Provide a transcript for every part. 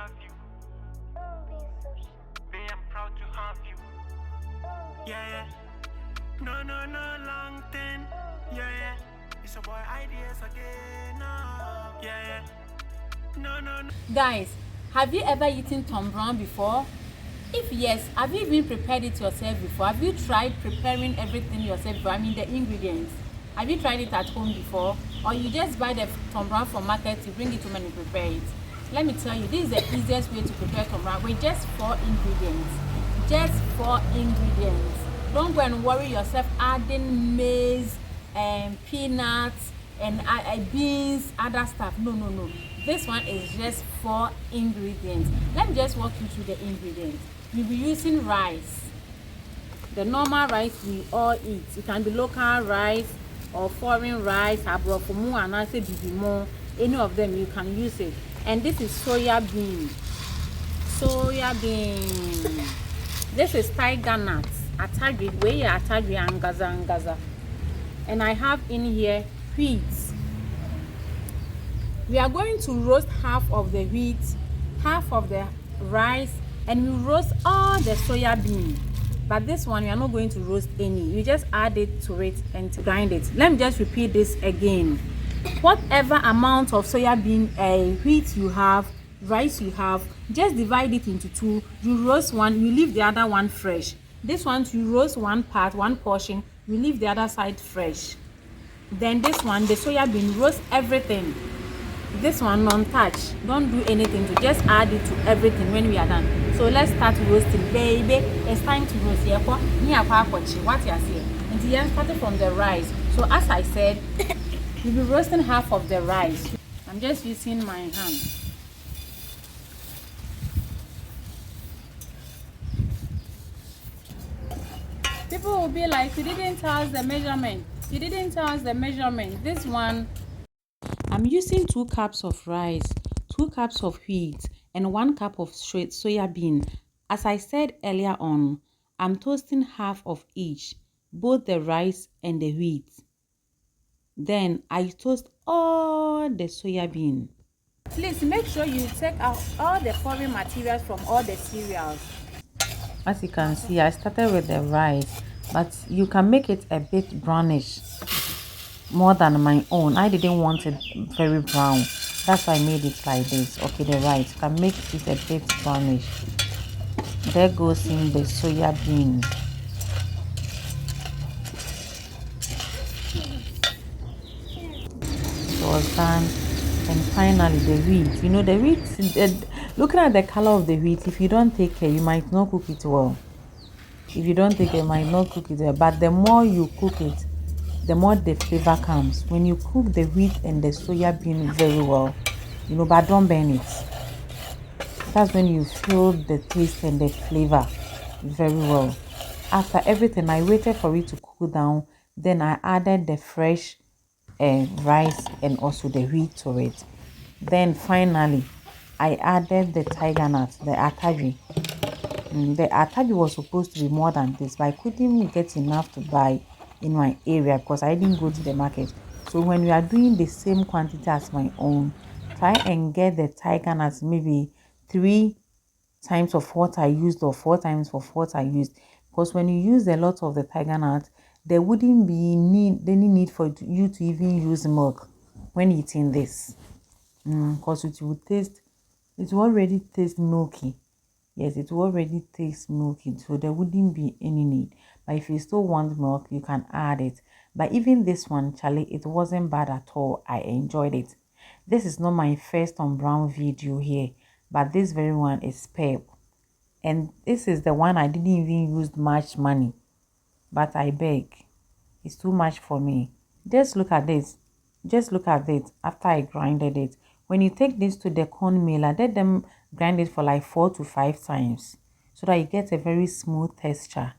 have you. Babe, I'm proud to have you. Yeah, yeah. No, long thing. Yeah, yeah. It's a boy ideas again. No. Yeah, yeah. No. Guys, have you ever eaten Tom Brown before? If yes, have you even prepared it yourself before? Have you tried preparing everything yourself before? I mean the ingredients. Have you tried it at home before? Or you just buy the Tom Brown from market, you bring it home and you prepare it? Let me tell you, this is the easiest way to prepare Tom Brown with just 4 ingredients. Just 4 ingredients. Don't go and worry yourself adding maize and peanuts and beans, other stuff. No. This one is just 4 ingredients. Let me just walk you through the ingredients. We'll be using rice, the normal rice we all eat. It can be local rice or foreign rice, abrofumu and I say bibimo. Any of them you can use it. And this is soya bean. This is tiger nuts, atagri, where atagri and gaza. And I have in here wheat. We are going to roast half of the wheat, half of the rice, and we roast all the soya bean. But this one we are not going to roast any. You just add it to it and to grind it. Let me just repeat this again. Whatever amount of soya bean, wheat you have, rice you have, just divide it into 2. You roast one, you leave the other one fresh. This one you roast one portion, you leave the other side fresh. Then this one, the soya bean, roast everything. This one non-touch, don't do anything, to just add it to everything when we are done. So let's start roasting, baby. It's time to roast. What you say? And then started from the rice. So as I said, we'll be roasting half of the rice. I'm just using my hand. People will be like, you didn't tell us the measurement. This one, I'm using 2 cups of rice, 2 cups of wheat, and 1 cup of soya bean. As I said earlier on, I'm toasting half of each, both the rice and the wheat. Then I toast all the soya bean. Please make sure you take out all the foreign materials from all the cereals. As you can see, I started with the rice, but you can make it a bit brownish more than my own. I didn't want it very brown, that's why I made it like this. Okay, the rice can make it a bit brownish. There goes in the soya bean. It was done. And finally the wheat. You know, the wheat, looking at the color of the wheat, if you don't take care, you might not cook it well. But the more you cook it, the more the flavor comes. When you cook the wheat and the soya bean very well, you know, but don't burn it. That's when you feel the taste and the flavor very well. After everything, I waited for it to cool down. Then I added the fresh rice and also the wheat to it. Then finally, I added the tiger nut, the atagi. The atagi was supposed to be more than this, but I couldn't get enough to buy in my area because I didn't go to the market. So when you are doing the same quantity as my own, try and get the tiger nuts maybe 3 times of what I used or 4 times of what I used, because when you use a lot of the tiger nut, there wouldn't be any need for you to even use milk when eating this, because it will already taste milky. Yes, it will already taste milky, so there wouldn't be any need. But if you still want milk, you can add it. But even this one, Charlie, it wasn't bad at all. I enjoyed it. This is not my first on brown video here, but this very one is superb. And this is the one I didn't even use much money, but I beg, it's too much for me. Just look at this. After I grinded it. When you take this to the corn miller, let them grind it for like 4 to 5 times so that you get a very smooth texture.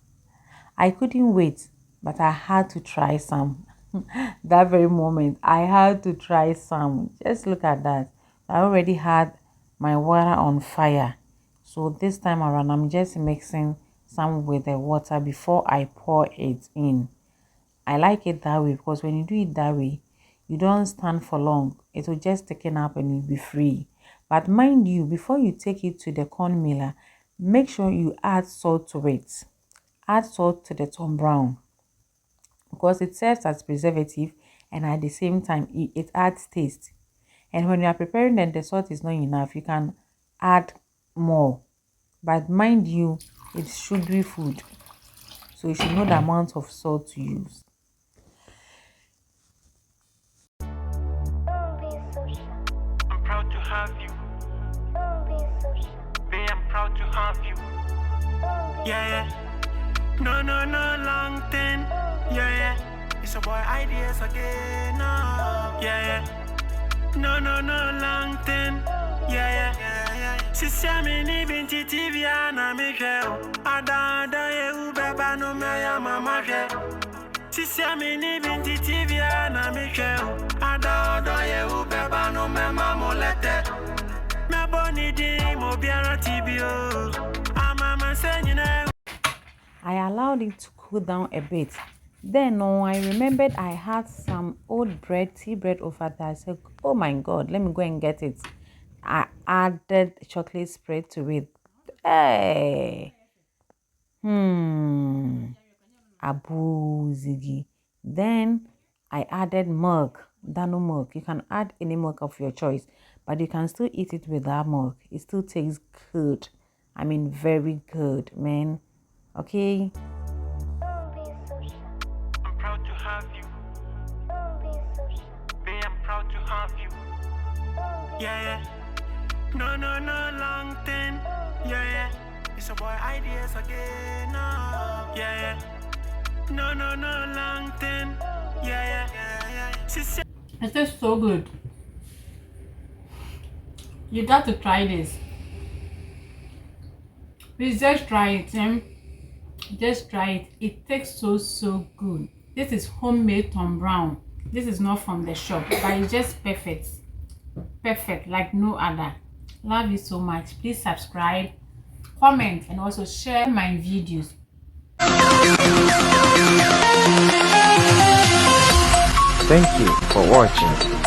I couldn't wait, but I had to try some. That very moment, I had to try some. Just look at that. I already had my water on fire. So this time around, I'm just mixing some with the water before I pour it in. I like it that way because when you do it that way, you don't stand for long. It will just thicken up and you'll be free. But mind you, before you take it to the corn miller, make sure you add salt to it. Add salt to the tom brown because it serves as preservative, and at the same time it adds taste. And when you are preparing and the salt is not enough, you can add more. But mind you, it's sugary food, so you should know the amount of salt to use. I'm proud to have you. Babe, I'm proud to have you. Yeah, yeah. No, long thing. Yeah, yeah. It's a boy ideas again. No. Yeah, yeah. No, long thing. Yeah, yeah. Sister, me ni binti TV ana me share. Ada ye ubeba no me ya mama share. Sister, me ni binti TV ana me share. Ada ye ubeba no me mama lete. Me boni di mo biara tibio. Mama say you know. I allowed it to cool down a bit. Then I remembered I had some old bread, tea bread over there. I said, oh my God, let me go and get it. I added chocolate spread to it. Hey. Abu Ziggy. Then I added milk, Dano milk. You can add any milk of your choice, but you can still eat it without milk. It still tastes good. I mean, very good, man. Okay. I'm proud to have you. Babe, I'm proud to have you. Yeah, yeah. No, long thing. Yeah, yeah. It's a boy ideas again. No. Yeah, yeah. No, long thing. Yeah, yeah. Sister. It tastes so good. You got to try this. Please just try it. Just try it. It tastes so good. This is homemade Tom Brown. This is not from the shop, but it's just perfect. Perfect, like no other. Love you so much. Please subscribe, comment, and also share my videos. Thank you for watching.